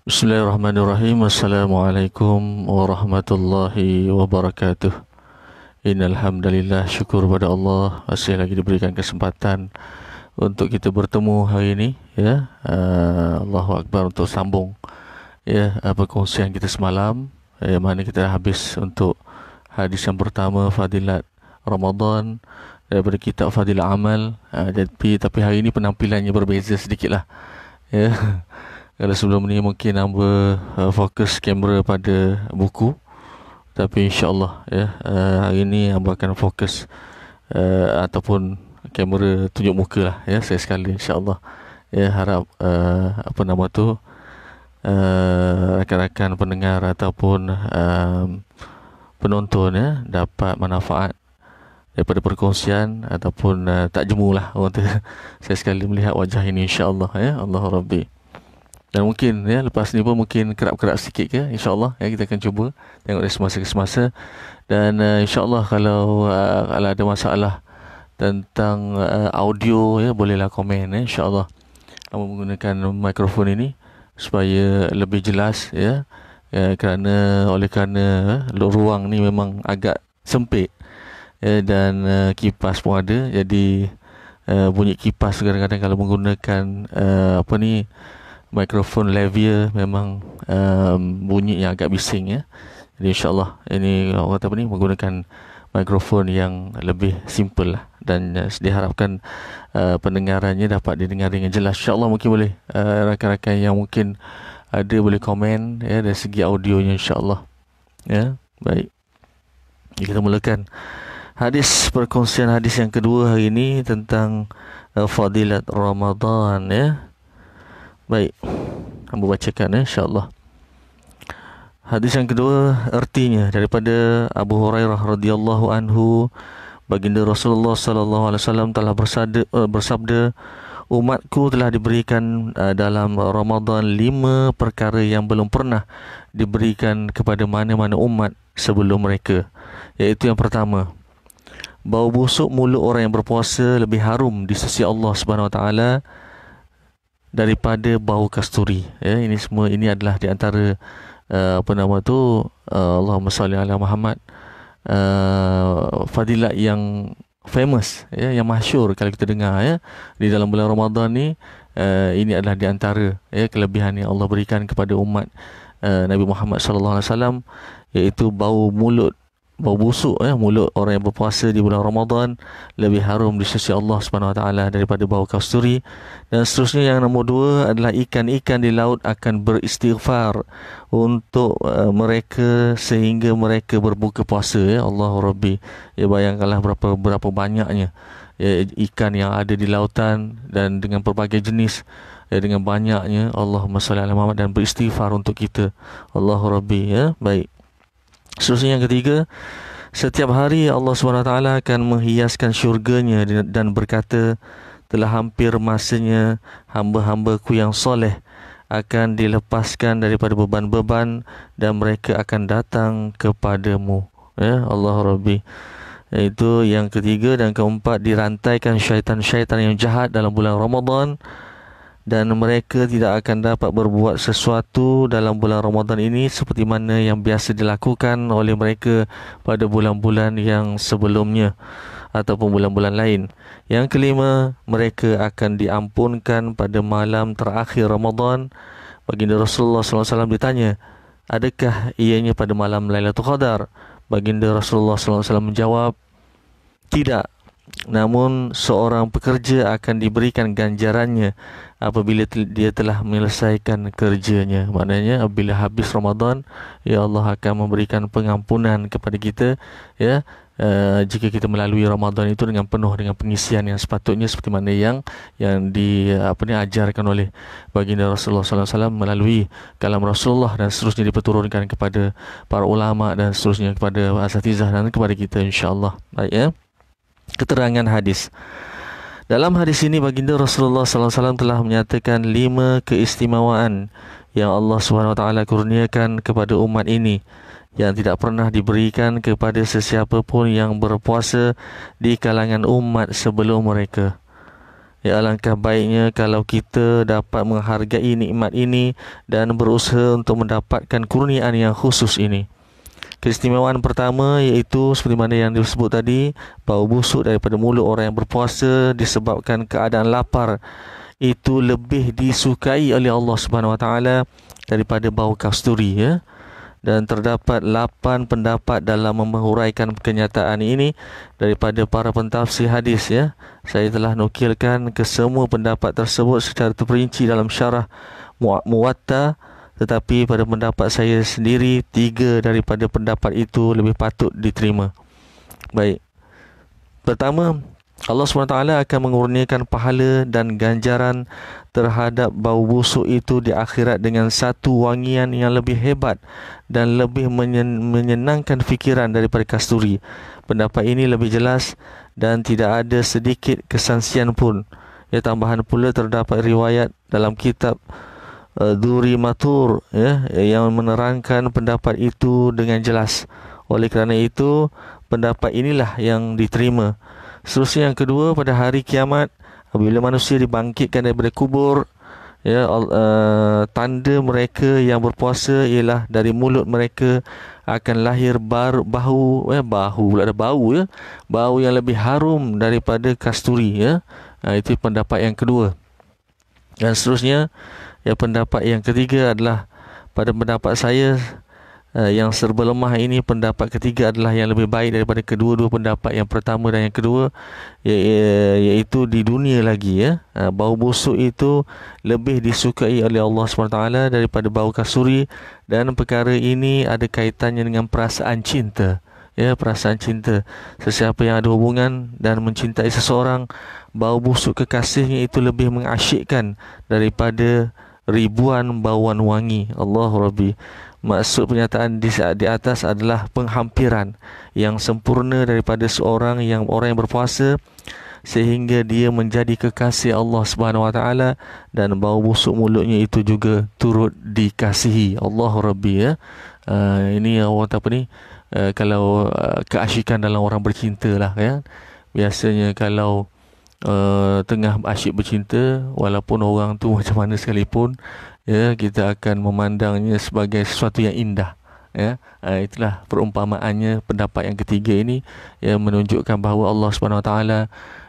Bismillahirrahmanirrahim. Assalamualaikum warahmatullahi wabarakatuh. Innal hamdalillah, syukur pada Allah masih lagi diberikan kesempatan untuk kita bertemu hari ini, ya. Allahu akbar, untuk sambung, ya, perkongsian kita semalam, mana kita dah habis untuk hadis yang pertama, Fadilat Ramadan, daripada kitab Fadilat Amal. Tapi hari ini penampilannya berbeza sedikit lah, ya. Kalau sebelum ni mungkin hamba fokus kamera pada buku, tapi insya-Allah, ya, hari ni hamba akan fokus ataupun kamera tunjuk muka lah, ya, saya sekali insya-Allah. Ya, harap apa nama tu, rakan-rakan pendengar ataupun penonton, ya, dapat manfaat daripada perkongsian ataupun tak jemu lah orang tu. Saya sekali melihat wajah ini insya-Allah, ya. Allahu Rabbi. Dan mungkin, ya, lepas ni pun mungkin kerap-kerap sikit ke, insya-Allah, ya, kita akan cuba tengok dari semasa ke semasa. Dan insya-Allah kalau ada masalah tentang audio, ya, bolehlah komen, ya, insya-Allah. Kamu menggunakan mikrofon ini supaya lebih jelas, ya, kerana ruang ni memang agak sempit, ya, dan kipas pun ada, jadi bunyi kipas kadang-kadang kalau menggunakan apa ni, mikrofon lavalier, memang bunyi yang agak bising, ya. Jadi insyaAllah ini orang kata apa ni, menggunakan mikrofon yang lebih simple lah, dan diharapkan pendengarannya dapat didengar dengan jelas insyaAllah. Mungkin boleh rakan-rakan yang mungkin ada boleh komen, ya, dari segi audionya insyaAllah, ya. Baik, kita mulakan perkongsian hadis yang kedua hari ini tentang Fadilat Ramadan, ya. Baik, hamba bacakan, ya, insya-Allah. Hadis yang kedua artinya daripada Abu Hurairah radhiyallahu anhu, baginda Rasulullah sallallahu alaihi wasallam telah bersabda, umatku telah diberikan dalam Ramadan 5 perkara yang belum pernah diberikan kepada mana-mana umat sebelum mereka. Iaitu yang pertama, bau busuk mulut orang yang berpuasa lebih harum di sisi Allah Subhanahu wa taala daripada bau kasturi, ya. Ini semua, ini adalah di antara apa nama tu, Allahumma salli ala Muhammad, fadilat yang famous, ya, yang masyhur kalau kita dengar, ya, di dalam bulan Ramadan ni. Ini adalah di antara, ya, kelebihan yang Allah berikan kepada umat Nabi Muhammad sallallahu alaihi wasallam, iaitu bau busuk, ya, mulut orang yang berpuasa di bulan Ramadan lebih harum di sisi Allah Subhanahu wa taala daripada bau kasturi. Dan seterusnya, yang nombor 2 adalah ikan-ikan di laut akan beristighfar untuk mereka sehingga mereka berbuka puasa, ya. Allahu Rabbi, ya, bayangkanlah berapa banyaknya, ya, ikan yang ada di lautan, dan dengan pelbagai jenis, ya, dengan banyaknya, Allahumma salli ala Muhammad, dan beristighfar untuk kita. Allahu Rabbi, ya. Baik, seterusnya yang ketiga, setiap hari Allah SWT akan menghiaskan syurganya dan berkata, telah hampir masanya hamba-hambaku yang soleh akan dilepaskan daripada beban-beban dan mereka akan datang kepadamu, ya. Allah Rabbi. Itu yang ketiga. Dan keempat, dirantaikan syaitan-syaitan yang jahat dalam bulan Ramadan, dan mereka tidak akan dapat berbuat sesuatu dalam bulan Ramadan ini seperti mana yang biasa dilakukan oleh mereka pada bulan-bulan yang sebelumnya ataupun bulan-bulan lain. Yang kelima, mereka akan diampunkan pada malam terakhir Ramadan. Baginda Rasulullah SAW ditanya, adakah ianya pada malam Lailatul Qadar? Baginda Rasulullah SAW menjawab, tidak. Namun seorang pekerja akan diberikan ganjarannya apabila dia telah menyelesaikan kerjanya. Maknanya apabila habis Ramadan, ya, Allah akan memberikan pengampunan kepada kita, ya, jika kita melalui Ramadan itu dengan penuh dengan pengisian yang sepatutnya, seperti mana yang diajarkan oleh baginda Rasulullah SAW melalui kalam Rasulullah, dan seterusnya diperturunkan kepada para ulama, dan seterusnya kepada asatizah, dan kepada kita insya-Allah. Baik, ya. Keterangan hadis. Dalam hadis ini baginda Rasulullah SAW telah menyatakan 5 keistimewaan yang Allah SWT kurniakan kepada umat ini yang tidak pernah diberikan kepada sesiapa pun yang berpuasa di kalangan umat sebelum mereka. Ya, alangkah baiknya kalau kita dapat menghargai nikmat ini dan berusaha untuk mendapatkan kurniaan yang khusus ini. Keistimewaan pertama iaitu seperti mana yang disebut tadi, bau busuk daripada mulut orang yang berpuasa disebabkan keadaan lapar itu lebih disukai oleh Allah Subhanahu Wa Taala daripada bau kasturi, ya. Dan terdapat 8 pendapat dalam menguraikan kenyataan ini daripada para pentafsir hadis, ya. Saya telah nukilkan kesemua pendapat tersebut secara terperinci dalam syarah Muwatta, tetapi pada pendapat saya sendiri, 3 daripada pendapat itu lebih patut diterima. Baik. Pertama, Allah SWT akan mengurniakan pahala dan ganjaran terhadap bau busuk itu di akhirat dengan satu wangian yang lebih hebat dan lebih menyenangkan fikiran daripada kasturi. Pendapat ini lebih jelas dan tidak ada sedikit kesangsian pun. Ya, tambahan pula terdapat riwayat dalam kitab Duri Matur, ya, yang menerangkan pendapat itu dengan jelas. Oleh kerana itu, pendapat inilah yang diterima. Seterusnya, yang kedua, pada hari kiamat apabila manusia dibangkitkan daripada kubur, ya, tanda mereka yang berpuasa ialah dari mulut mereka akan lahir bau, pula ada bau, ya, bau yang lebih harum daripada kasturi, ya. Itu pendapat yang kedua. Dan seterusnya, ya, pendapat yang ketiga adalah, pada pendapat saya yang serba lemah ini, pendapat ketiga adalah yang lebih baik daripada kedua-dua pendapat yang pertama dan yang kedua, iaitu di dunia lagi, ya. Bau busuk itu lebih disukai oleh Allah SWT daripada bau kasturi, dan perkara ini ada kaitannya dengan perasaan cinta. Ya, perasaan cinta. Sesiapa yang ada hubungan dan mencintai seseorang, bau busuk kekasihnya itu lebih mengasyikkan daripada ribuan bauan wangi. Allahu Rabbi. Maksud pernyataan di atas adalah penghampiran yang sempurna daripada orang yang berpuasa sehingga dia menjadi kekasih Allah Subhanahu Wa Taala, dan bau busuk mulutnya itu juga turut dikasihi. Allahu Rabbi, ya. Ini orang apa ni? Kalau keasyikan dalam orang bercinta lah, ya. Biasanya kalau tengah asyik bercinta, walaupun orang tu macam mana sekalipun, ya, kita akan memandangnya sebagai sesuatu yang indah, ya. Itulah perumpamaannya pendapat yang ketiga ini, yang menunjukkan bahawa Allah Subhanahu Wa Taala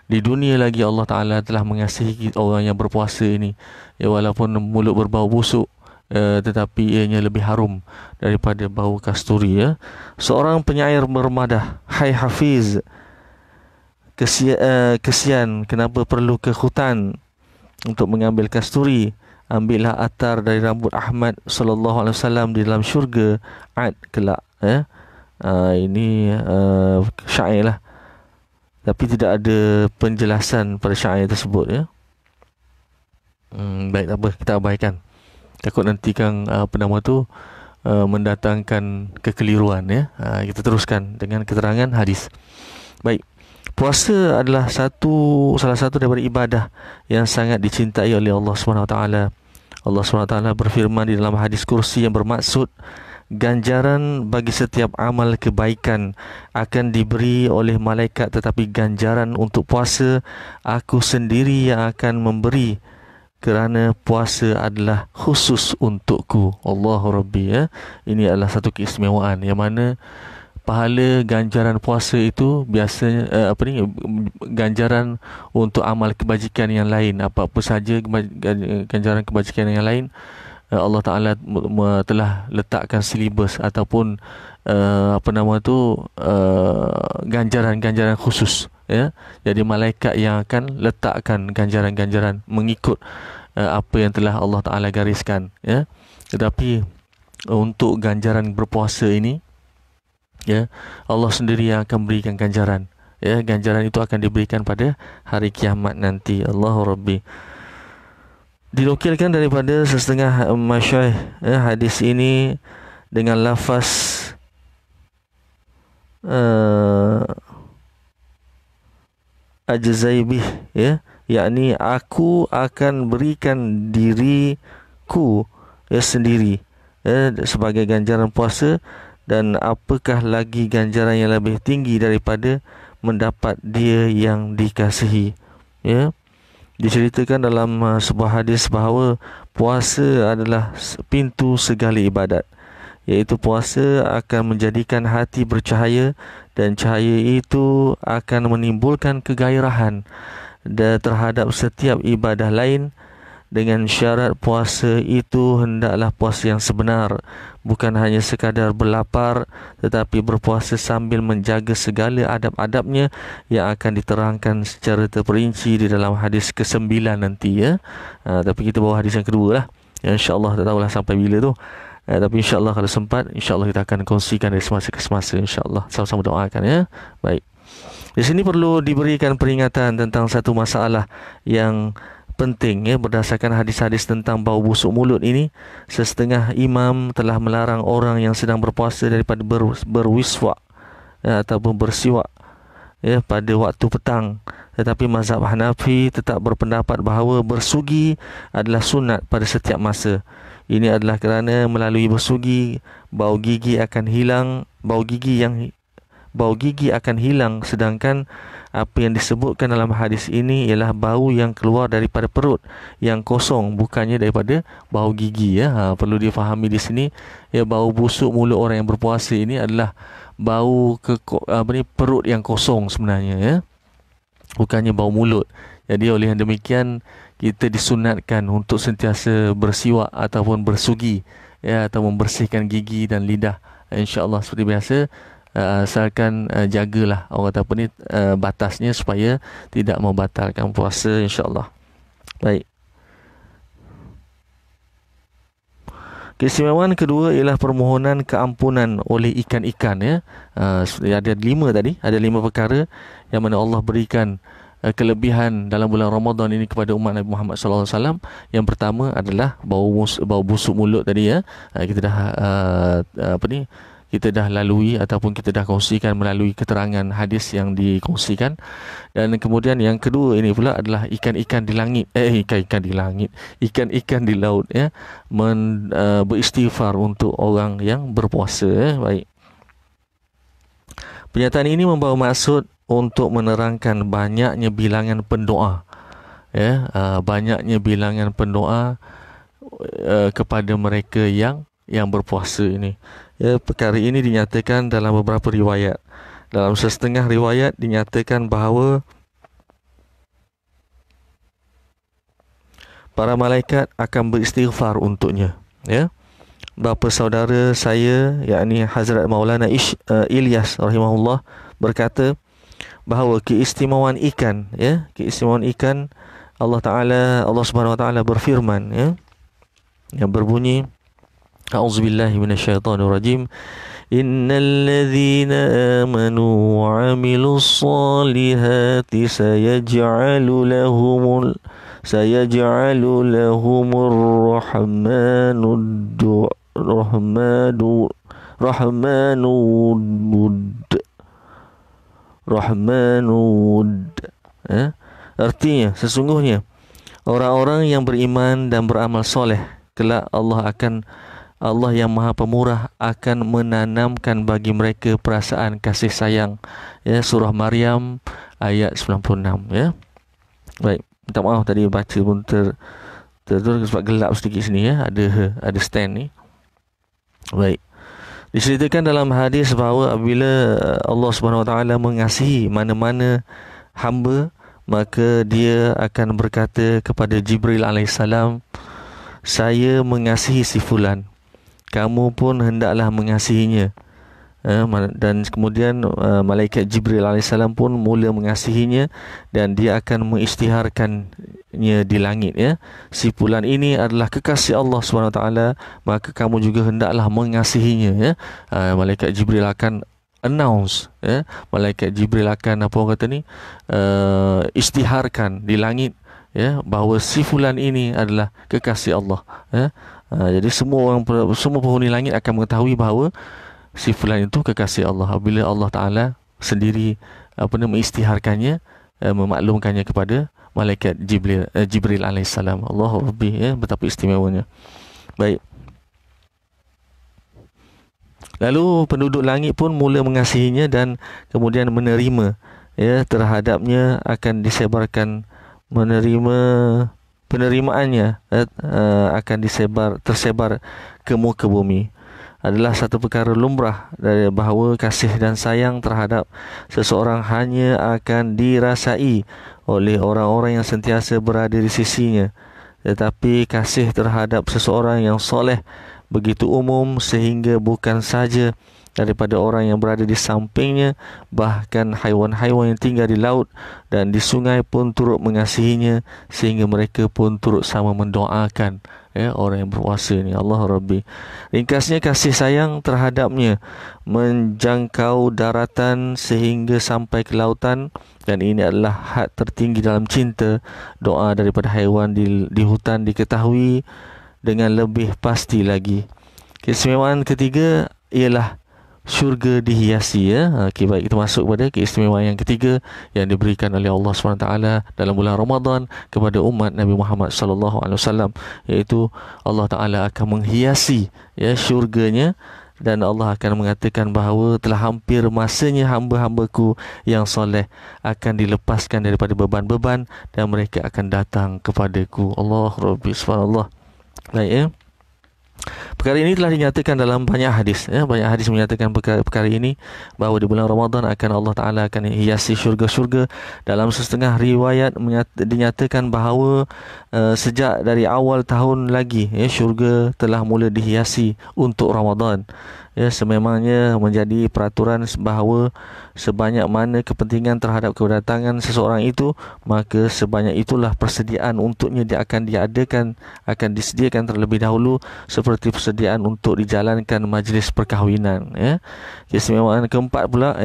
di dunia lagi, Allah Taala telah mengasihi orang yang berpuasa ini, ya, walaupun mulut berbau busuk, tetapi ianya lebih harum daripada bau kasturi, ya. Seorang penyair bermadah, "Hai Hafiz, kesian kenapa perlu ke hutan untuk mengambil kasturi. Ambillah atar dari rambut Ahmad sallallahu alaihi wasallam di dalam syurga ad kelak." Ya. Ini syair lah, tapi tidak ada penjelasan pada syair tersebut, ya. Baik, tak apa, kita abaikan. Takut nanti kan penama tu mendatangkan kekeliruan, ya. Kita teruskan dengan keterangan hadis. Baik. Puasa adalah salah satu daripada ibadah yang sangat dicintai oleh Allah SWT. Allah SWT berfirman di dalam hadis kursi yang bermaksud, ganjaran bagi setiap amal kebaikan akan diberi oleh malaikat, tetapi ganjaran untuk puasa aku sendiri yang akan memberi, kerana puasa adalah khusus untukku. Allahu Rabbi, ya. Ini adalah satu keistimewaan yang mana pahala ganjaran puasa itu biasanya ganjaran untuk amal kebajikan yang lain, apa-apa saja ganjaran kebajikan yang lain, Allah Ta'ala telah letakkan silibus ataupun ganjaran-ganjaran khusus, ya. Jadi malaikat yang akan letakkan ganjaran-ganjaran mengikut apa yang telah Allah Ta'ala gariskan, ya. Tetapi untuk ganjaran berpuasa ini, ya, Allah sendiri yang akan berikan ganjaran, ya. Ganjaran itu akan diberikan pada hari kiamat nanti. Allahu Rabbi. Dinukilkan daripada setengah masyayikh, ya, hadis ini dengan lafaz ajzaibih, ya, yakni aku akan berikan diriku, ya, sendiri, ya, sebagai ganjaran puasa. Dan apakah lagi ganjaran yang lebih tinggi daripada mendapat dia yang dikasihi, ya. Diceritakan dalam sebuah hadis bahawa puasa adalah pintu segala ibadat, iaitu puasa akan menjadikan hati bercahaya dan cahaya itu akan menimbulkan kegairahan terhadap setiap ibadah lain. Dengan syarat puasa itu hendaklah puasa yang sebenar, bukan hanya sekadar berlapar, tetapi berpuasa sambil menjaga segala adab-adabnya yang akan diterangkan secara terperinci di dalam hadis ke-9 nanti ya. Tapi kita bawa hadis yang kedua lah. Ya, InsyaAllah tak tahulah sampai bila tu. Tapi insyaAllah kalau sempat, insyaAllah kita akan kongsikan dari semasa ke semasa, insyaAllah. Sama-sama doakan ya. Baik. Di sini perlu diberikan peringatan tentang satu masalah yang penting ya, berdasarkan hadis-hadis tentang bau busuk mulut ini. Setengah imam telah melarang orang yang sedang berpuasa daripada berwiswak ya, ataupun bersiwak ya pada waktu petang. Tetapi mazhab Hanafi tetap berpendapat bahawa bersugi adalah sunat pada setiap masa. Ini adalah kerana melalui bersugi bau gigi akan hilang, sedangkan apa yang disebutkan dalam hadis ini ialah bau yang keluar daripada perut yang kosong, bukannya daripada bau gigi ya. Perlu difahami di sini ya, bau busuk mulut orang yang berpuasa ini adalah bau perut yang kosong sebenarnya ya, bukannya bau mulut. Jadi oleh yang demikian kita disunatkan untuk sentiasa bersiwak ataupun bersugi ya, atau membersihkan gigi dan lidah. InsyaAllah seperti biasa, asalkan jagalah orang kata apa ni, batasnya supaya tidak membatalkan puasa, insyaAllah. Baik. Keistimewaan kedua ialah permohonan keampunan oleh ikan-ikan ya. Ada 5 tadi, ada 5 perkara yang mana Allah berikan kelebihan dalam bulan Ramadan ini kepada umat Nabi Muhammad SAW. Yang pertama adalah bau busuk mulut tadi ya. Kita dah kita dah lalui ataupun kita dah kongsikan melalui keterangan hadis yang dikongsikan. Dan kemudian yang kedua ini pula adalah ikan-ikan di langit, ikan-ikan di laut ya, beristighfar untuk orang yang berpuasa ya. Baik. Pernyataan ini membawa maksud untuk menerangkan banyaknya bilangan pendoa ya, banyaknya bilangan pendoa kepada mereka yang berpuasa ini. Ya, perkara ini dinyatakan dalam beberapa riwayat. Dalam setengah riwayat dinyatakan bahawa para malaikat akan beristighfar untuknya. Ya, bapa saudara saya, yakni Hazrat Maulana Ilyas rahimahullah berkata bahawa keistimewaan ikan, ya, keistimewaan ikan, Allah Subhanahu Wa Taala berfirman, ya, yang berbunyi, A'udzubillahi minasyaitonirrajim. Innal ladzina amanu wa 'amilus solihati sayaj'alu lahumur rahmanud. Artinya sesungguhnya orang-orang yang beriman dan beramal soleh, kelak Allah yang Maha Pemurah akan menanamkan bagi mereka perasaan kasih sayang. Ya, surah Maryam ayat 96 ya. Baik, minta maaf tadi baca pun sebab gelap sedikit sini ya. Ada stand ni. Baik. Diceritakan dalam hadis bahawa apabila Allah Subhanahu Wa Taala mengasihi mana-mana hamba, maka dia akan berkata kepada Jibril alaihissalam, saya mengasihi si fulan, kamu pun hendaklah mengasihinya. Dan kemudian malaikat Jibril alaihissalam pun mula mengasihinya dan dia akan mengisytiharkannya di langit ya. Si fulan ini adalah kekasih Allah SWT, maka kamu juga hendaklah mengasihinya ya. Malaikat Jibril akan announce ya. Malaikat Jibril akan isytiharkan di langit ya, bahawa si fulan ini adalah kekasih Allah ya. Jadi semua penghuni langit akan mengetahui bahawa si fulan itu kekasih Allah apabila Allah Taala sendiri mengisytiharkannya, memaklumkannya kepada malaikat Jibril alaihissalam. Allahu Rabbi ya, betapa istimewanya. Baik. Lalu penduduk langit pun mula mengasihinya dan kemudian menerima ya, terhadapnya akan disebarkan menerima penerimaannya akan tersebar ke muka bumi. Adalah satu perkara lumrah dari bahawa kasih dan sayang terhadap seseorang hanya akan dirasai oleh orang-orang yang sentiasa berada di sisinya. Tetapi kasih terhadap seseorang yang soleh begitu umum sehingga bukan saja daripada orang yang berada di sampingnya, bahkan haiwan-haiwan yang tinggal di laut dan di sungai pun turut mengasihinya, sehingga mereka pun turut sama mendoakan orang yang berpuasa ni. Allah Rabbi. Ringkasnya, kasih sayang terhadapnya menjangkau daratan sehingga sampai ke lautan, dan ini adalah had tertinggi dalam cinta. Doa daripada haiwan di hutan diketahui dengan lebih pasti lagi. Keistimewaan ketiga ialah syurga dihiasi. Okey, baik, kita masuk pada keistimewaan yang ketiga yang diberikan oleh Allah SWT dalam bulan Ramadan kepada umat Nabi Muhammad SAW, iaitu Allah Ta'ala akan menghiasi syurganya, dan Allah akan mengatakan bahawa telah hampir masanya hamba-hambaku yang soleh akan dilepaskan daripada beban-beban dan mereka akan datang kepadaku. Allah Rabbi, subhanallah. Baik, perkara ini telah dinyatakan dalam banyak hadis. Banyak hadis menyatakan perkara ini, bahawa di bulan Ramadan akan Allah Ta'ala akan hiasi syurga-syurga. Dalam setengah riwayat dinyatakan bahawa sejak dari awal tahun lagi syurga telah mula dihiasi untuk Ramadan. Sememangnya menjadi peraturan bahawa sebanyak mana kepentingan terhadap kedatangan seseorang itu, maka sebanyak itulah persediaan untuknya akan disediakan terlebih dahulu, seperti persediaan untuk dijalankan majlis perkahwinan. Keistimewaan keempat pula,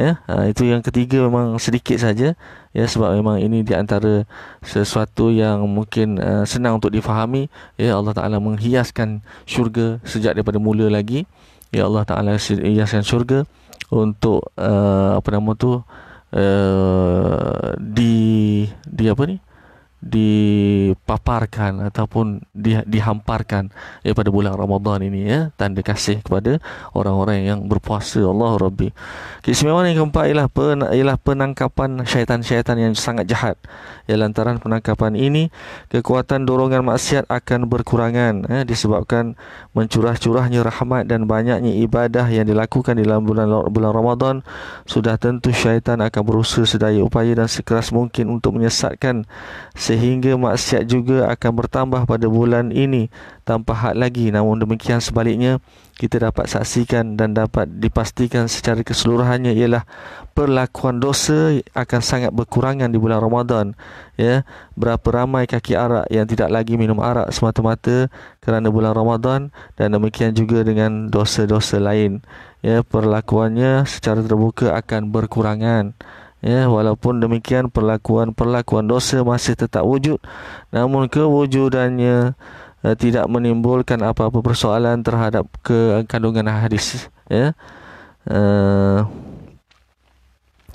itu yang ketiga memang sedikit saja, sebab memang ini di antara sesuatu yang mungkin senang untuk difahami. Allah Ta'ala menghiaskan syurga sejak daripada mula lagi. Allah Ta'ala hiaskan syurga untuk dipaparkan ataupun dihamparkan pada bulan Ramadan ini, tanda kasih kepada orang-orang yang berpuasa. Allah Rabbi. Keistimewaan yang keempat ialah penangkapan syaitan-syaitan yang sangat jahat. Lantaran penangkapan ini, kekuatan dorongan maksiat akan berkurangan, disebabkan mencurah-curahnya rahmat dan banyaknya ibadah yang dilakukan di dalam bulan Ramadan. Sudah tentu syaitan akan berusaha sedaya upaya dan sekeras mungkin untuk menyesatkan, sehingga maksiat juga akan bertambah pada bulan ini tanpa had lagi. Namun demikian sebaliknya, kita dapat saksikan dan dapat dipastikan secara keseluruhannya ialah perlakuan dosa akan sangat berkurangan di bulan Ramadan. Berapa ramai kaki arak yang tidak lagi minum arak semata-mata kerana bulan Ramadan, dan demikian juga dengan dosa-dosa lain. Perlakuannya secara terbuka akan berkurangan. Walaupun demikian, perlakuan dosa masih tetap wujud, namun kewujudannya tidak menimbulkan apa-apa persoalan terhadap kandungan hadis.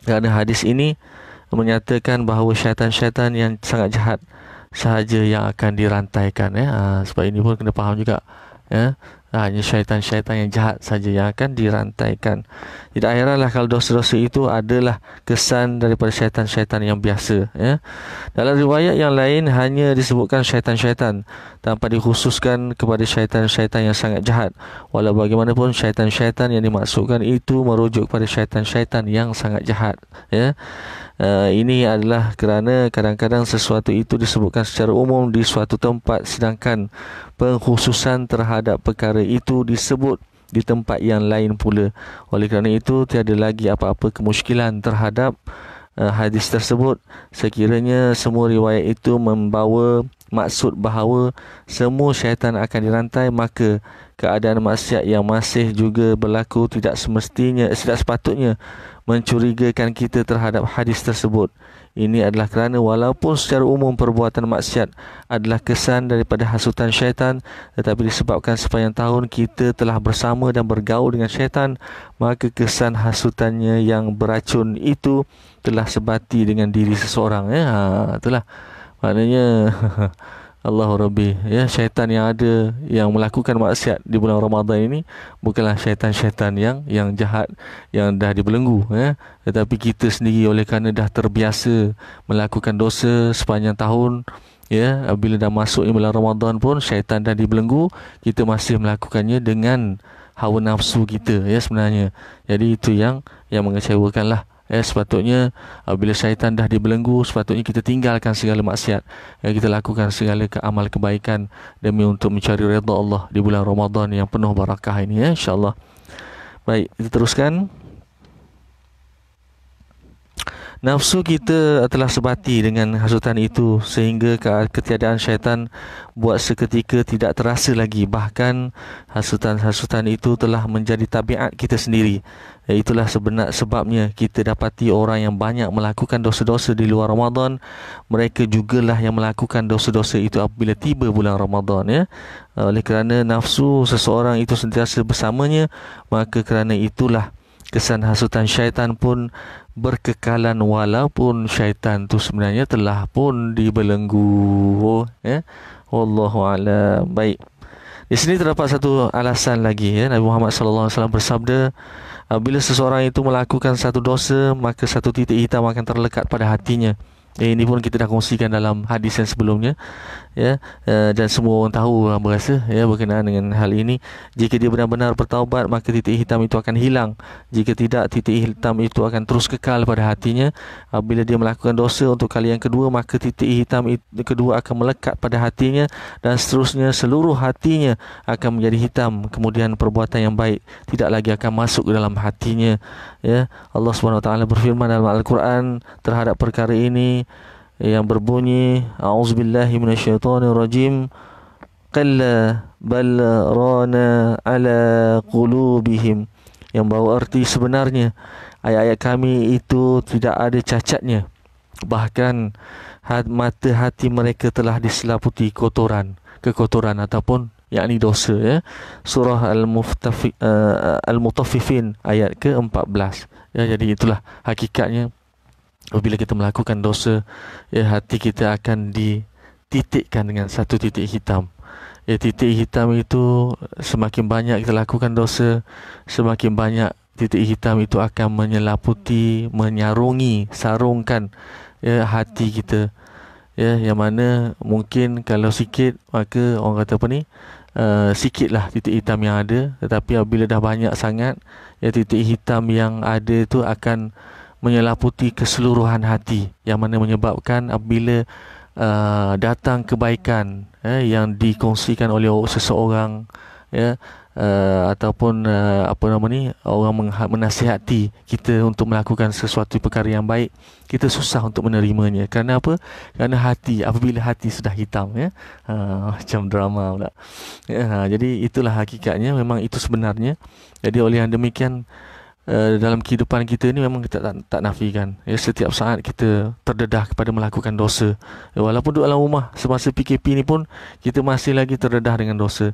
Kerana hadis ini menyatakan bahawa syaitan-syaitan yang sangat jahat sahaja yang akan dirantaikan. Sebab ini pun kena faham juga. Hanya syaitan-syaitan yang jahat saja yang akan dirantaikan. Tidak heranlah kalau dosa-dosa itu adalah kesan daripada syaitan-syaitan yang biasa. Dalam riwayat yang lain hanya disebutkan syaitan-syaitan tanpa dikhususkan kepada syaitan-syaitan yang sangat jahat. Walau bagaimanapun, syaitan-syaitan yang dimaksudkan itu merujuk kepada syaitan-syaitan yang sangat jahat. Ini adalah kerana kadang-kadang sesuatu itu disebutkan secara umum di suatu tempat, sedangkan pengkhususan terhadap perkara itu disebut di tempat yang lain pula. Oleh kerana itu, tiada lagi apa-apa kemusykilan terhadap hadis tersebut, sekiranya semua riwayat itu membawa maksud bahawa semua syaitan akan dirantai, maka keadaan maksiat yang masih juga berlaku tidak sepatutnya mencurigakan kita terhadap hadis tersebut. Ini adalah kerana walaupun secara umum perbuatan maksiat adalah kesan daripada hasutan syaitan, tetapi disebabkan sepanjang tahun kita telah bersama dan bergaul dengan syaitan, maka kesan hasutannya yang beracun itu telah sebati dengan diri seseorang. Itulah maknanya Allahu Rabbi. Ya, syaitan yang ada yang melakukan maksiat di bulan Ramadan ini bukanlah syaitan-syaitan yang jahat yang dah dibelenggu, ya. Tetapi kita sendiri oleh kerana dah terbiasa melakukan dosa sepanjang tahun, ya, bila dah masuk bulan Ramadan pun syaitan dah dibelenggu, kita masih melakukannya dengan hawa nafsu kita, ya, sebenarnya. Jadi itu yang mengecewakan lah. Sepatutnya bila syaitan dah dibelenggu, sepatutnya kita tinggalkan segala maksiat. Kita lakukan segala amal kebaikan demi untuk mencari redha Allah di bulan Ramadan yang penuh barakah ini, ya, insya-Allah. Baik, kita teruskan. Nafsu kita telah sebati dengan hasutan itu sehingga ketiadaan syaitan buat seketika tidak terasa lagi. Bahkan hasutan-hasutan itu telah menjadi tabiat kita sendiri. Itulah sebenar sebabnya kita dapati orang yang banyak melakukan dosa-dosa di luar Ramadan, mereka jugalah yang melakukan dosa-dosa itu apabila tiba bulan Ramadan, ya. Oleh kerana nafsu seseorang itu sentiasa bersamanya, maka kerana itulah kesan hasutan syaitan pun berkekalan walaupun syaitan tu sebenarnya telah pun dibelenggu, ya. Wallahu a'lam. Baik. Di sini terdapat satu alasan lagi, ya. Nabi Muhammad sallallahu alaihi wasallam bersabda, bila seseorang itu melakukan satu dosa, maka satu titik hitam akan terlekat pada hatinya. Ini pun kita dah kongsikan dalam hadis yang sebelumnya, ya. Dan semua orang tahu, berasa, ya, berkenaan dengan hal ini. Jika dia benar-benar bertaubat, maka titik hitam itu akan hilang. Jika tidak, titik hitam itu akan terus kekal pada hatinya. Bila dia melakukan dosa untuk kali yang kedua, maka titik hitam itu kedua akan melekat pada hatinya, dan seterusnya seluruh hatinya akan menjadi hitam. Kemudian perbuatan yang baik tidak lagi akan masuk ke dalam hatinya, ya. Allah Subhanahu Wa Taala berfirman dalam Al-Quran terhadap perkara ini yang berbunyi, a'udzubillahi minasyaitonirrajim, qalla bal rana ala qulubihim, yang bawa arti sebenarnya ayat-ayat kami itu tidak ada cacatnya, bahkan mata hati mereka telah diselaputi kekotoran ataupun yakni dosa, ya. Surah Al-Mutaffifin ayat ke-14, ya. Jadi itulah hakikatnya apabila kita melakukan dosa, ya, hati kita akan dititikkan dengan satu titik hitam. Ya, titik hitam itu semakin banyak kita lakukan dosa, semakin banyak titik hitam itu akan menyelaputi, menyarungi, sarungkan, ya, hati kita. Ya, yang mana mungkin kalau sikit, maka orang kata apa ni, sikitlah titik hitam yang ada. Tetapi apabila dah banyak sangat, ya, titik hitam yang ada itu akan menyelaputi keseluruhan hati, yang mana menyebabkan apabila datang kebaikan, yang dikongsikan oleh seseorang, ya, ataupun orang menasihati kita untuk melakukan sesuatu perkara yang baik, kita susah untuk menerimanya. Kerana apa? Kerana apabila hati sudah hitam, ya, macam drama pula, ya. Jadi itulah hakikatnya, memang itu sebenarnya. Jadi oleh yang demikian, dalam kehidupan kita ni memang kita tak nafikan, ya, setiap saat kita terdedah kepada melakukan dosa, ya, walaupun duduk dalam rumah semasa PKP ni pun kita masih lagi terdedah dengan dosa,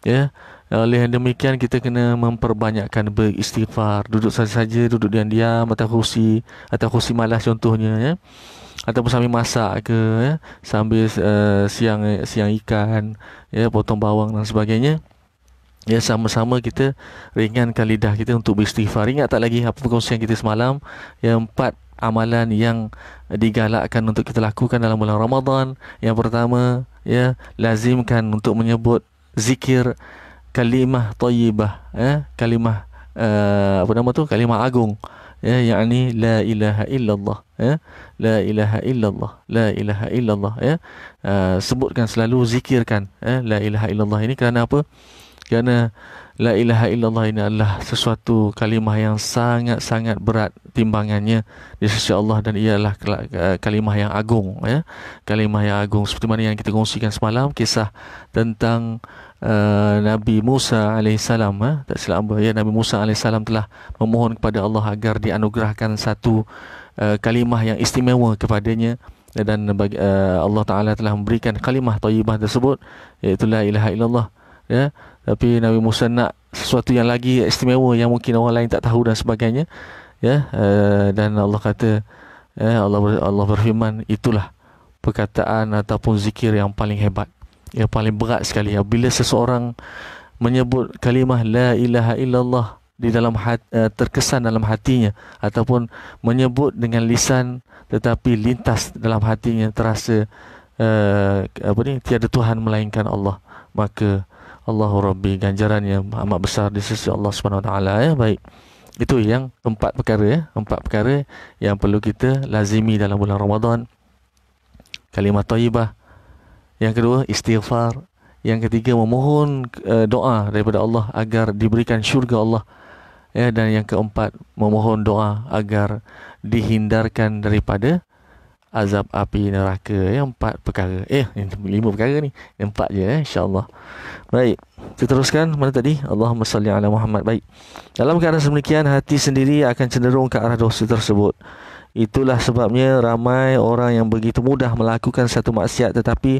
ya. Oleh yang demikian kita kena memperbanyakkan beristighfar, duduk saja-saja, duduk diam-diam atas kursi malas contohnya, ya, ataupun sambil masak ke, ya, sambil siang ikan, ya, potong bawang dan sebagainya. Ya, sama-sama kita ringankan lidah kita untuk beristighfar. Ingat tak lagi apa perkongsian kita semalam, yang 4 amalan yang digalakkan untuk kita lakukan dalam bulan Ramadan. Yang pertama, ya, lazimkan untuk menyebut zikir kalimah thayyibah, kalimah kalimah agung, ya, yakni la ilaha illallah, ya, la ilaha illallah, la ilaha illallah, ya. Sebutkan selalu, zikirkan, la ilaha illallah ini. Kerana apa? Kerana la ilaha illallah ini adalah sesuatu kalimah yang sangat-sangat berat timbangannya di sisi Allah, dan ia adalah kalimah yang agung, ya. Kalimah yang agung, seperti mana yang kita kongsikan semalam, kisah tentang Nabi Musa alaihissalam, tak silap, ya, Nabi Musa alaihissalam telah memohon kepada Allah agar dianugerahkan satu kalimah yang istimewa kepadanya, dan Allah Ta'ala telah memberikan kalimah thayyibah tersebut, iaitu la ilaha illallah, ya. Tapi Nabi Musa nak sesuatu yang lagi istimewa yang mungkin orang lain tak tahu dan sebagainya, ya. Dan Allah kata, Allah berfirman, itulah perkataan ataupun zikir yang paling hebat, yang paling berat sekali. Bila seseorang menyebut kalimah la ilaha illallah di dalam terkesan dalam hatinya, ataupun menyebut dengan lisan tetapi lintas dalam hatinya, terasa tiada Tuhan melainkan Allah, maka Allahu Rabbi, ganjarannya amat besar di sisi Allah Subhanahu Wa Taala. Baik, itu yang empat perkara yang perlu kita lazimi dalam bulan Ramadan. Kalimah thayyibah. Yang kedua, istighfar. Yang ketiga, memohon doa daripada Allah agar diberikan syurga Allah. Dan yang keempat, memohon doa agar dihindarkan daripada azab api neraka. Empat perkara. 5 perkara ni. Empat je insya-Allah. Baik, kita teruskan. Mana tadi? Allahumma salli ala Muhammad. Baik. Dalam keadaan sedemikian, hati sendiri akan cenderung ke arah dosa tersebut. Itulah sebabnya ramai orang yang begitu mudah melakukan satu maksiat, tetapi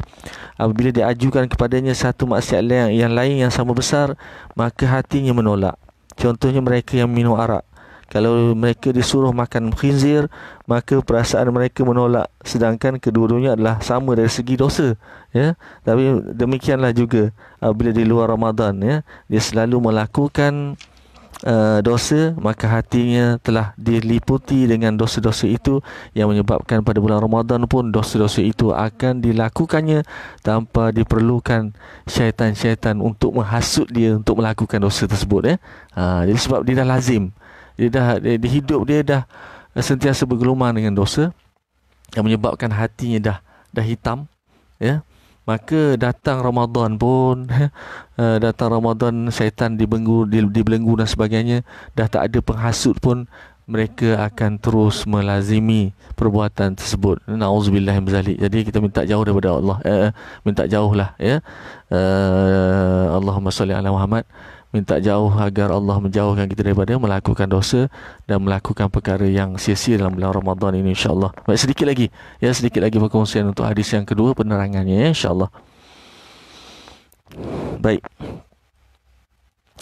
apabila diajukan kepadanya satu maksiat yang lain yang sama besar, maka hatinya menolak. Contohnya mereka yang minum arak. Kalau mereka disuruh makan khinzir, maka perasaan mereka menolak, sedangkan kedua-duanya adalah sama dari segi dosa. Tapi demikianlah juga bila di luar Ramadan, dia selalu melakukan dosa, maka hatinya telah diliputi dengan dosa-dosa itu, yang menyebabkan pada bulan Ramadan pun dosa-dosa itu akan dilakukannya tanpa diperlukan syaitan-syaitan untuk menghasut dia untuk melakukan dosa tersebut. Jadi sebab dia dah lazim, dia hidup dia dah sentiasa bergelumang dengan dosa, yang menyebabkan hatinya dah hitam. Maka datang Ramadan pun datang Ramadan, syaitan dibelenggu dan sebagainya, dah tak ada penghasut pun, mereka akan terus melazimi perbuatan tersebut. Nauzubillah min zalik. Jadi kita minta jauh daripada Allah, minta jauhlah, Allahumma shalli ala Muhammad. Minta jauh agar Allah menjauhkan kita daripada melakukan dosa dan melakukan perkara yang sia-sia dalam bulan Ramadan ini, insya-Allah. Baik, sedikit lagi perkongsian untuk hadis yang kedua, penerangannya, insya-Allah. Baik.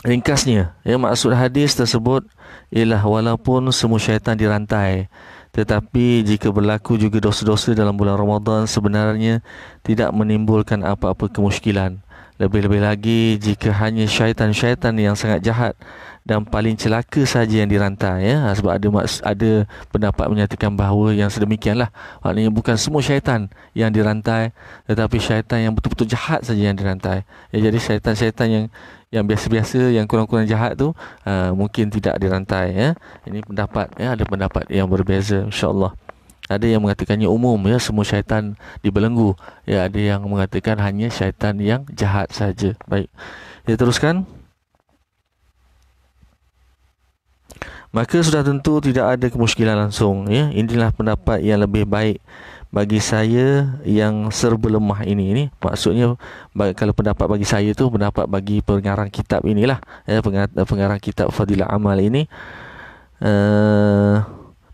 Ringkasnya, maksud hadis tersebut ialah walaupun semua syaitan dirantai, tetapi jika berlaku juga dosa-dosa dalam bulan Ramadan, sebenarnya tidak menimbulkan apa-apa kemusykilan. Lebih-lebih lagi jika hanya syaitan-syaitan yang sangat jahat dan paling celaka saja yang dirantai. Sebab ada pendapat menyatakan bahawa yang sedemikianlah, maknanya bukan semua syaitan yang dirantai, tetapi syaitan yang betul-betul jahat saja yang dirantai. Jadi syaitan-syaitan yang biasa-biasa, yang kurang-kurang jahat tu mungkin tidak dirantai. Ini pendapat, ada pendapat yang berbeza, insya-Allah. Ada yang mengatakannya umum, semua syaitan dibelenggu. Ada yang mengatakan hanya syaitan yang jahat saja. Baik, kita teruskan. Maka sudah tentu tidak ada kemusykilan langsung. Inilah pendapat yang lebih baik bagi saya yang serba lemah ini. Maksudnya, kalau pendapat bagi saya tu pendapat bagi pengarang kitab inilah, pengarang kitab Fadilah Amal ini.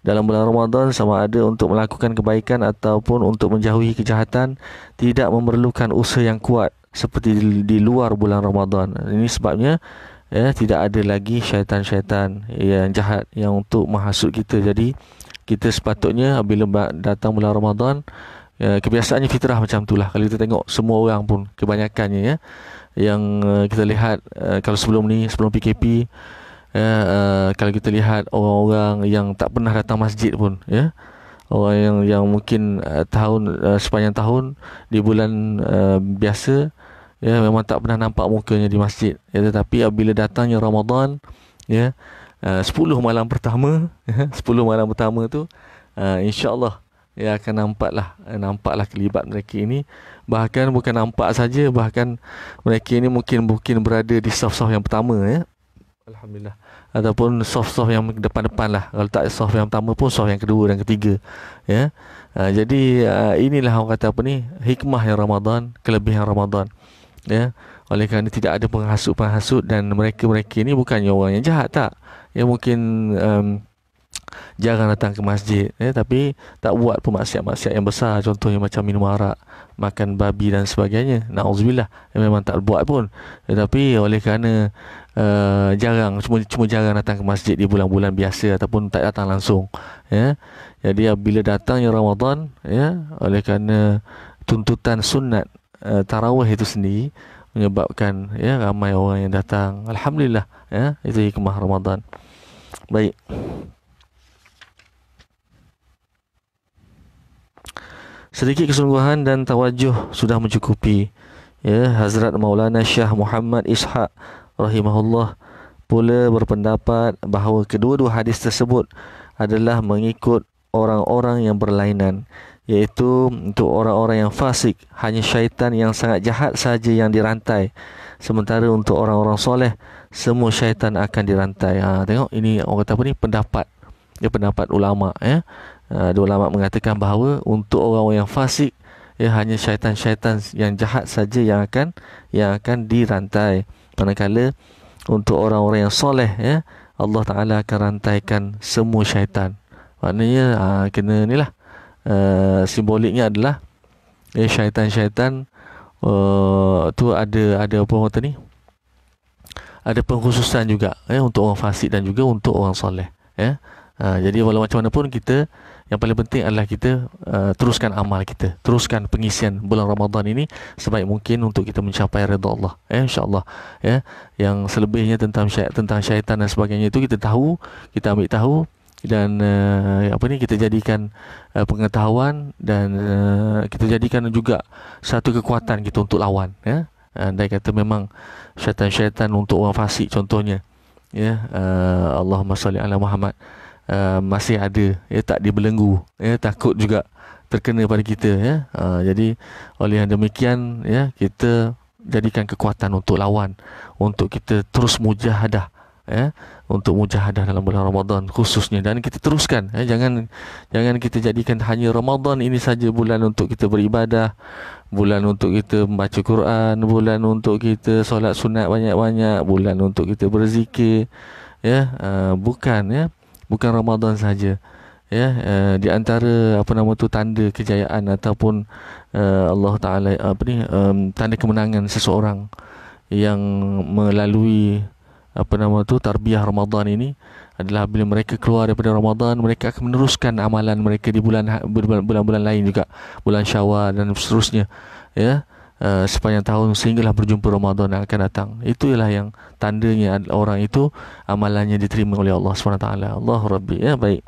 Dalam bulan Ramadan, sama ada untuk melakukan kebaikan ataupun untuk menjauhi kejahatan, tidak memerlukan usaha yang kuat seperti di luar bulan Ramadan. Ini sebabnya tidak ada lagi syaitan-syaitan yang jahat yang untuk menghasut kita. Jadi kita sepatutnya bila datang bulan Ramadan, kebiasaannya fitrah macam itulah. Kalau kita tengok semua orang pun kebanyakannya, yang kita lihat kalau sebelum PKP, kalau kita lihat orang-orang yang tak pernah datang masjid pun, orang yang mungkin sepanjang tahun di bulan biasa, memang tak pernah nampak mukanya di masjid, tetapi apabila datangnya Ramadan, 10 malam pertama 10 malam pertama tu, insya-Allah akan nampaklah kelibat mereka ini. Bahkan bukan nampak saja, bahkan mereka ini mungkin berada di saf-saf yang pertama, Alhamdulillah, ataupun soft yang depan-depan lah. Kalau tak soft yang pertama pun soft yang kedua dan ketiga, jadi inilah orang kata hikmah yang Ramadan, kelebihan Ramadan, oleh kerana tidak ada penghasut, dan mereka ini bukannya orang yang jahat, tak, mungkin jarang datang ke masjid, tapi tak buat pun maksiat-maksiat yang besar, contohnya macam minum arak, makan babi dan sebagainya, na'udzubillah, memang tak buat pun, tetapi oleh kerana jarang, cuma jarang datang ke masjid di bulan-bulan biasa ataupun tak datang langsung, ya. Jadi bila datangnya Ramadan, ya, oleh kerana tuntutan sunat tarawih itu sendiri menyebabkan, ya, ramai orang yang datang. Alhamdulillah, ya, itu hikmah Ramadan. Baik. Sedikit kesungguhan dan tawajuh sudah mencukupi. Ya, Hazrat Maulana Syah Muhammad Ishaq rahimahullah pula berpendapat bahawa kedua-dua hadis tersebut adalah mengikut orang-orang yang berlainan, iaitu untuk orang-orang yang fasik hanya syaitan yang sangat jahat saja yang dirantai, sementara untuk orang-orang soleh semua syaitan akan dirantai. Tengok, ini orang kata apa ni, pendapat, ya, pendapat ulama, ya. Ada ulama mengatakan bahawa untuk orang-orang yang fasik, ya, hanya syaitan-syaitan yang jahat saja yang akan dirantai, manakala untuk orang-orang yang soleh, ya, Allah Ta'ala akan rantaikan semua syaitan. Maknanya kena ni lah, simboliknya adalah, ya, syaitan-syaitan tu ada apa orang kata ni, ada pengkhususan juga, ya, untuk orang fasik dan juga untuk orang soleh, ya. Jadi walau macam mana pun, kita yang paling penting adalah kita teruskan amal kita, teruskan pengisian bulan Ramadan ini sebaik mungkin untuk kita mencapai redha Allah, insya-Allah, ya. Yang selebihnya tentang syaitan dan sebagainya itu kita tahu, kita ambil tahu, dan kita jadikan pengetahuan, dan kita jadikan juga satu kekuatan kita untuk lawan, ya. Andai kata memang syaitan-syaitan untuk orang fasik contohnya, ya, Allahumma salli ala Muhammad, masih ada, ya, tak dibelenggu, ya, takut juga terkena pada kita, ya. Jadi oleh yang demikian, ya, kita jadikan kekuatan untuk lawan, untuk kita terus mujahadah, ya, untuk mujahadah dalam bulan Ramadan khususnya, dan kita teruskan, ya. Jangan kita jadikan hanya Ramadan ini saja bulan untuk kita beribadah, bulan untuk kita membaca Quran, bulan untuk kita solat sunat banyak-banyak, bulan untuk kita berzikir, ya. Bukan Ramadan saja, ya. Di antara tanda kejayaan ataupun Allah Taala tanda kemenangan seseorang yang melalui tarbiyah Ramadan ini adalah bila mereka keluar daripada Ramadan, mereka akan meneruskan amalan mereka di bulan-bulan lain juga, bulan Syawal dan seterusnya, ya, sepanjang tahun sehinggalah berjumpa Ramadan yang akan datang. Itulah yang tandanya orang itu amalannya diterima oleh Allah SWT. Allahu Rabbi, ya. Baik.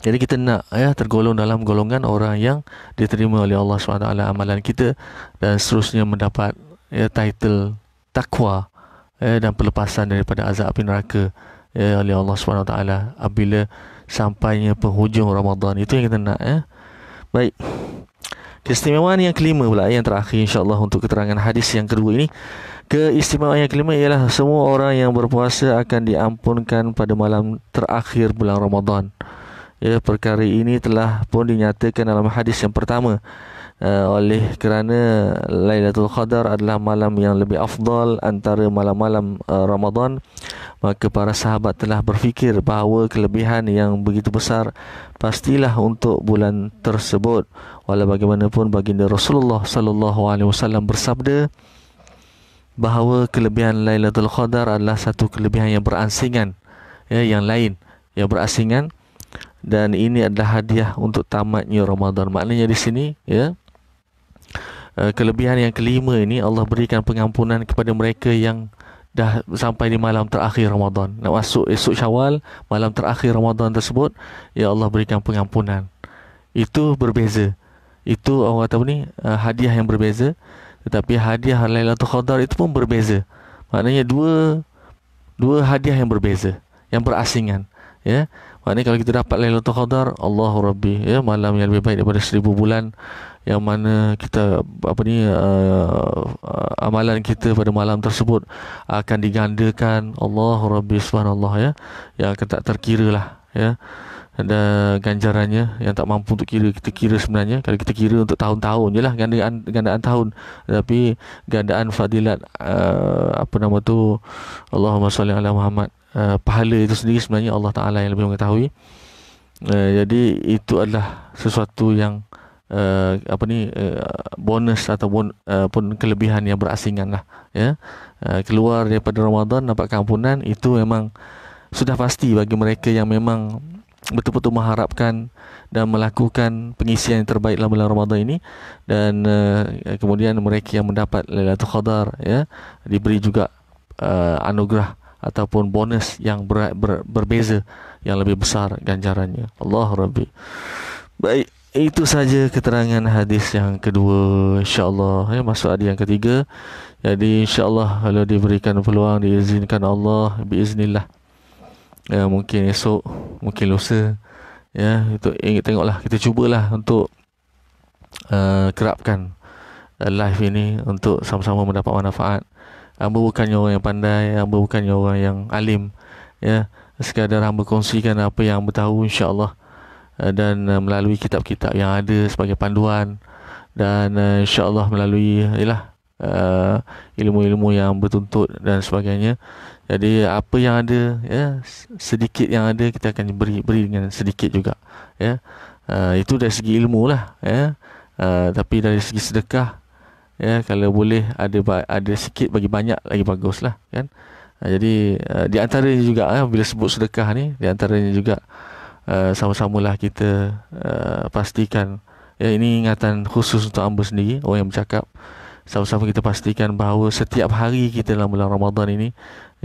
Jadi kita nak, ya, tergolong dalam golongan orang yang diterima oleh Allah SWT amalan kita, dan seterusnya mendapat, ya, title takwa, dan pelepasan daripada azab api neraka, ya, oleh Allah SWT apabila sampainya penghujung Ramadan. Itu yang kita nak, ya. Baik. Keistimewaan yang kelima pula, yang terakhir insya-Allah untuk keterangan hadis yang kedua ini. Keistimewaan yang kelima ialah semua orang yang berpuasa akan diampunkan pada malam terakhir bulan Ramadan. Ya, perkara ini telah pun dinyatakan dalam hadis yang pertama. Oleh kerana Lailatul Qadar adalah malam yang lebih afdal antara malam-malam Ramadan, maka para sahabat telah berfikir bahawa kelebihan yang begitu besar pastilah untuk bulan tersebut. Walau bagaimanapun, baginda Rasulullah sallallahu alaihi wasallam bersabda bahawa kelebihan Lailatul Qadar adalah satu kelebihan yang berasingan, ya, yang lain yang berasingan, dan ini adalah hadiah untuk tamatnya Ramadan. Maknanya di sini, ya, kelebihan yang kelima ini Allah berikan pengampunan kepada mereka yang dah sampai di malam terakhir Ramadan, nak masuk esok Syawal, malam terakhir Ramadan tersebut, ya, Allah berikan pengampunan. Itu berbeza. Itu orang kata hadiah yang berbeza, tetapi hadiah Lailatul Qadar itu pun berbeza. Maknanya dua hadiah yang berbeza, yang berasingan, ya. Maknanya kalau kita dapat Lailatul Qadar, Allahu Rabbi, ya, malam yang lebih baik daripada 1000 bulan, yang mana kita amalan kita pada malam tersebut akan digandakan, Allahu Rabbi, subhanallah, ya, yang akan tak terkira lah, ya. Ada ganjarannya yang tak mampu untuk kita kira sebenarnya. Kalau kita kira untuk tahun-tahun je lah, gandaan tahun, tapi gandaan fadilat Allahumma salli ala Muhammad, pahala itu sendiri sebenarnya Allah Ta'ala yang lebih mengetahui. Jadi itu adalah sesuatu yang bonus ataupun pun kelebihan yang berasingan lah, ya. Keluar daripada Ramadan dapatkan ampunan, itu memang sudah pasti bagi mereka yang memang betul-betul mengharapkan dan melakukan pengisian yang terbaik dalam bulan Ramadan ini. Dan kemudian mereka yang mendapat Lailatul Qadar, ya, diberi juga anugerah ataupun bonus yang berbeza, yang lebih besar ganjarannya. Allah Rabbi. Baik, itu saja keterangan hadis yang kedua, insya-Allah. Ya, masuk hadis yang ketiga. Jadi insya-Allah kalau diberikan peluang, diizinkan Allah, biiznillah, ya, mungkin esok, mungkin lusa, ya, itu tengoklah, kita cubalah untuk kerapkan live ini untuk sama-sama mendapat manfaat. Hamba bukannya orang yang pandai, hamba bukannya orang yang alim, ya. Sekadar hamba kongsikan apa yang hamba tahu, insya-Allah, dan melalui kitab-kitab yang ada sebagai panduan, dan insya-Allah melalui ilmu-ilmu yang bertuntut dan sebagainya. Jadi apa yang ada, ya, sedikit yang ada kita akan beri dengan sedikit juga, ya. Itu dari segi ilmu lah, ya. Tapi dari segi sedekah, ya, kalau boleh ada sikit bagi banyak lagi bagus lah, kan. Jadi di antaranya juga, bila sebut sedekah ni, di antaranya juga sama-samalah kita pastikan, ya, ini ingatan khusus untuk hamba sendiri, orang yang bercakap. Sama-sama kita pastikan bahawa setiap hari kita dalam bulan Ramadan ini,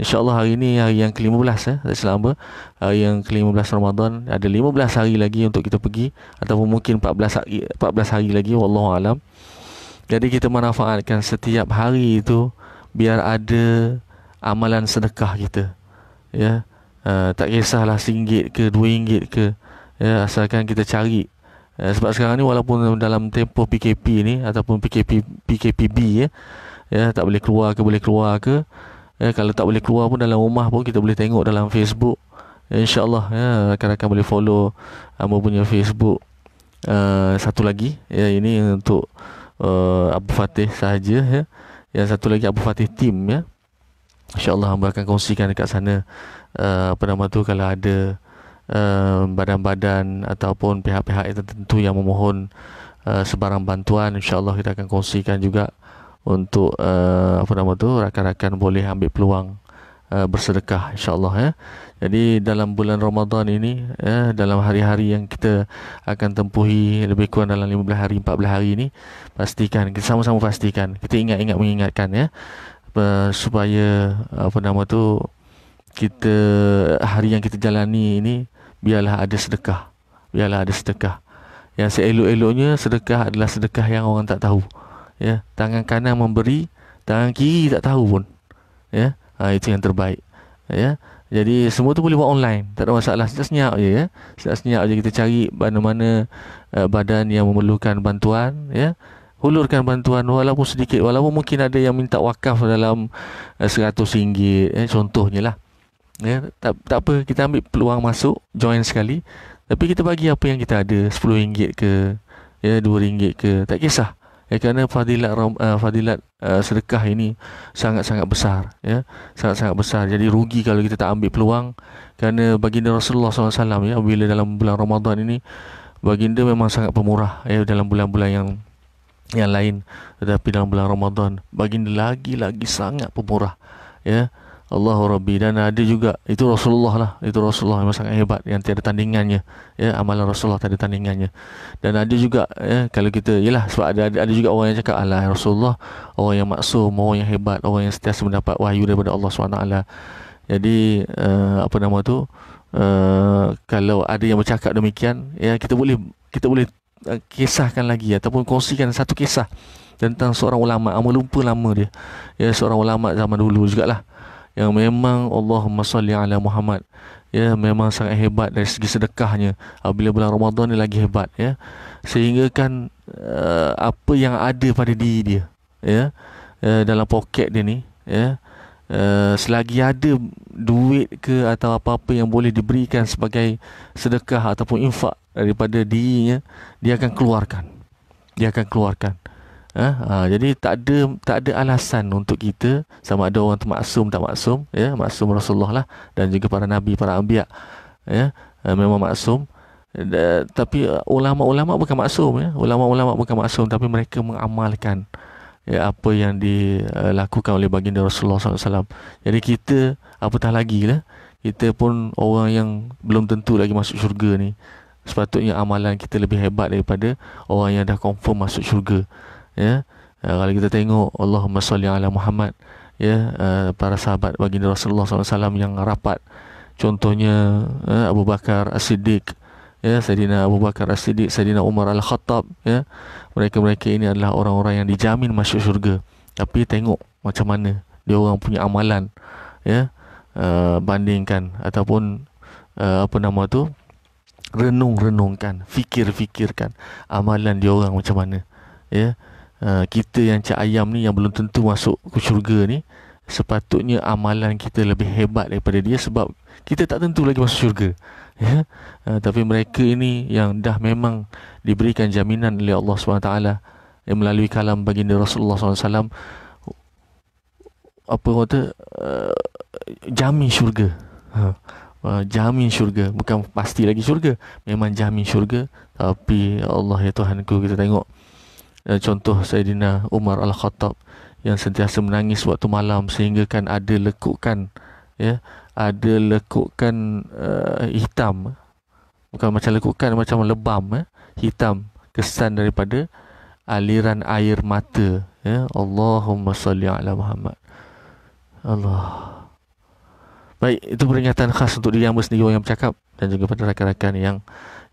insya-Allah hari ini hari yang ke-15, selama hari yang ke-15 Ramadan, ada 15 hari lagi untuk kita pergi, ataupun mungkin 14 hari lagi, wallahu alam. Jadi kita manfaatkan setiap hari itu biar ada amalan sedekah kita, ya. Tak kisahlah RM1 ke RM2 ke, ya, asalkan kita cari. Sebab sekarang ni walaupun dalam tempoh PKP ni ataupun PKPB, ya, tak boleh keluar ke, boleh keluar ke, ya, kalau tak boleh keluar pun dalam rumah pun kita boleh tengok dalam Facebook, ya, insya-Allah, ya, rakan-rakan boleh follow hamba punya Facebook. Satu lagi, ya, ini untuk Abu Fatih sahaja, ya. Yang satu lagi Abu Fatih Team, ya. InsyaAllah hamba akan kongsikan dekat sana kalau ada badan-badan ataupun pihak-pihak tertentu yang memohon sebarang bantuan, insyaAllah kita akan kongsikan juga untuk rakan-rakan boleh ambil peluang bersedekah, insyaAllah, ya. Jadi dalam bulan Ramadan ini, ya, dalam hari-hari yang kita akan tempuhi, lebih kurang dalam 15 hari, 14 hari ini, pastikan, kita sama-sama pastikan, kita mengingatkan, ya, supaya kita, hari yang kita jalani ini, biarlah ada sedekah, yang seelok-eloknya sedekah adalah sedekah yang orang tak tahu, ya. Tangan kanan memberi, tangan kiri tak tahu pun, ya. Itu yang terbaik, ya. Jadi semua tu boleh buat online, tak ada masalah. Senyap je, ya. Senyap je kita cari mana-mana badan yang memerlukan bantuan, ya. Hulurkan bantuan walaupun sedikit, walaupun mungkin ada yang minta wakaf dalam RM100, ya, contohnya lah, ya. Tak apa, kita ambil peluang masuk, join sekali, tapi kita bagi apa yang kita ada, RM10 ke, ya, RM2 ke, tak kisah, ya, kerana fadilat sedekah ini sangat-sangat besar, ya, sangat-sangat besar. Jadi rugi kalau kita tak ambil peluang, kerana baginda Rasulullah SAW, ya, bila dalam bulan Ramadan ini, baginda memang sangat pemurah, ya, dalam bulan-bulan yang lain, tetapi dalam bulan Ramadan baginda lagi sangat pemurah, ya. Allahu Rabbi. Dan ada juga, itu Rasulullah memang sangat hebat, yang tiada tandingannya, ya, amalan Rasulullah tiada tandingannya. Dan ada juga, ya, kalau kita, yalah, sebab ada juga orang yang cakap, alah, Rasulullah orang yang maksum, orang yang hebat, orang yang sentiasa mendapat wahyu daripada Allah SWT. Jadi kalau ada yang bercakap demikian, ya, kita boleh kisahkan lagi, ataupun kongsikan satu kisah tentang seorang ulama, lupa nama dia, ya, seorang ulama zaman dulu jugalah, yang memang Allahumma salli ala Muhammad, ya, memang sangat hebat dari segi sedekahnya. Bila bulan Ramadan ni lagi hebat, ya, sehingga kan apa yang ada pada diri dia, ya, dalam poket dia ni, ya, selagi ada duit ke atau apa-apa yang boleh diberikan sebagai sedekah ataupun infak daripada dirinya, dia akan keluarkan. Jadi tak ada alasan untuk kita, sama ada orang tu maksum tak maksum, ya, maksum Rasulullah lah, dan juga para nabi, para anbiya, ya, memang maksum. Tapi ulama-ulama bukan maksum, ya. Ulama-ulama bukan maksum, tapi mereka mengamalkan, ya, apa yang dilakukan oleh baginda Rasulullah SAW. Jadi kita, apatah lagi lah, kita pun orang yang belum tentu lagi masuk syurga ni, sepatutnya amalan kita lebih hebat daripada orang yang dah confirm masuk syurga, ya. Kalau kita tengok Allahumma salli ala Muhammad, ya, para sahabat baginda Rasulullah SAW yang rapat, contohnya Abu Bakar As-Siddiq, ya, Sayyidina Abu Bakar As-Siddiq, Sayyidina Umar Al-Khattab, ya. Mereka-mereka ini adalah orang-orang yang dijamin masuk syurga. Tapi tengok macam mana dia orang punya amalan, ya. Bandingkan ataupun apa nama tu, renung-renungkan, fikir-fikirkan amalan dia orang macam mana, ya. Kita yang cak ayam ni, yang belum tentu masuk ke syurga ni, sepatutnya amalan kita lebih hebat daripada dia, sebab kita tak tentu lagi masuk syurga, ya. Tapi mereka ini yang dah memang diberikan jaminan oleh Allah SWT, yang melalui kalam baginda Rasulullah SAW, apa kata, jamin syurga. Jamin syurga, bukan pasti lagi syurga, memang jamin syurga. Tapi Allah, ya Tuhanku, kita tengok contoh Sayyidina Umar Al-Khattab yang sentiasa menangis waktu malam, sehingga kan ada lekukan, ya, ada lekukan hitam, bukan macam lekukan, macam lebam, hitam, kesan daripada aliran air mata, ya. Allahumma salli ala Muhammad. Allah. Baik, itu peringatan khas untuk diri hamba sendiri, orang yang bercakap, dan juga pada rakan-rakan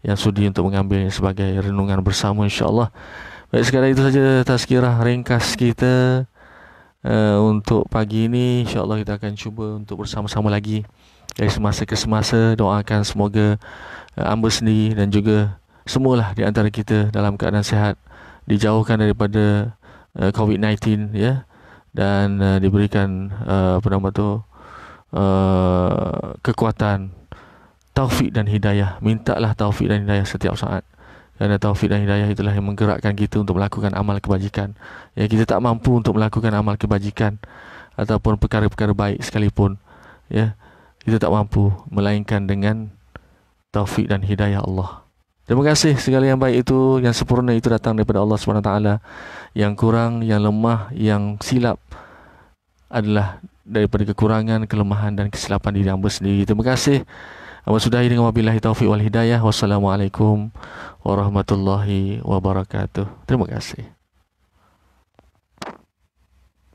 yang sudi untuk mengambilnya sebagai renungan bersama, insya-Allah. Baik, sekadar itu saja tazkirah ringkas kita untuk pagi ini. InsyaAllah kita akan cuba untuk bersama-sama lagi dari semasa ke semasa. Doakan semoga hamba sendiri dan juga semualah di antara kita dalam keadaan sihat, dijauhkan daripada COVID-19, ya, dan diberikan apa nama tu, kekuatan, taufik dan hidayah. Mintalah taufik dan hidayah setiap saat, kerana taufik dan hidayah itulah yang menggerakkan kita untuk melakukan amal kebajikan. Ya, kita tak mampu untuk melakukan amal kebajikan ataupun perkara-perkara baik sekalipun, ya, kita tak mampu melainkan dengan taufik dan hidayah Allah. Terima kasih. Segala yang baik itu, yang sempurna itu datang daripada Allah SWT. Yang kurang, yang lemah, yang silap adalah daripada kekurangan, kelemahan dan kesilapan diri hamba sendiri. Terima kasih. Hamba sudahi dengan wabillahi taufiq wal hidayah. Wassalamualaikum warahmatullahi wabarakatuh. Terima kasih.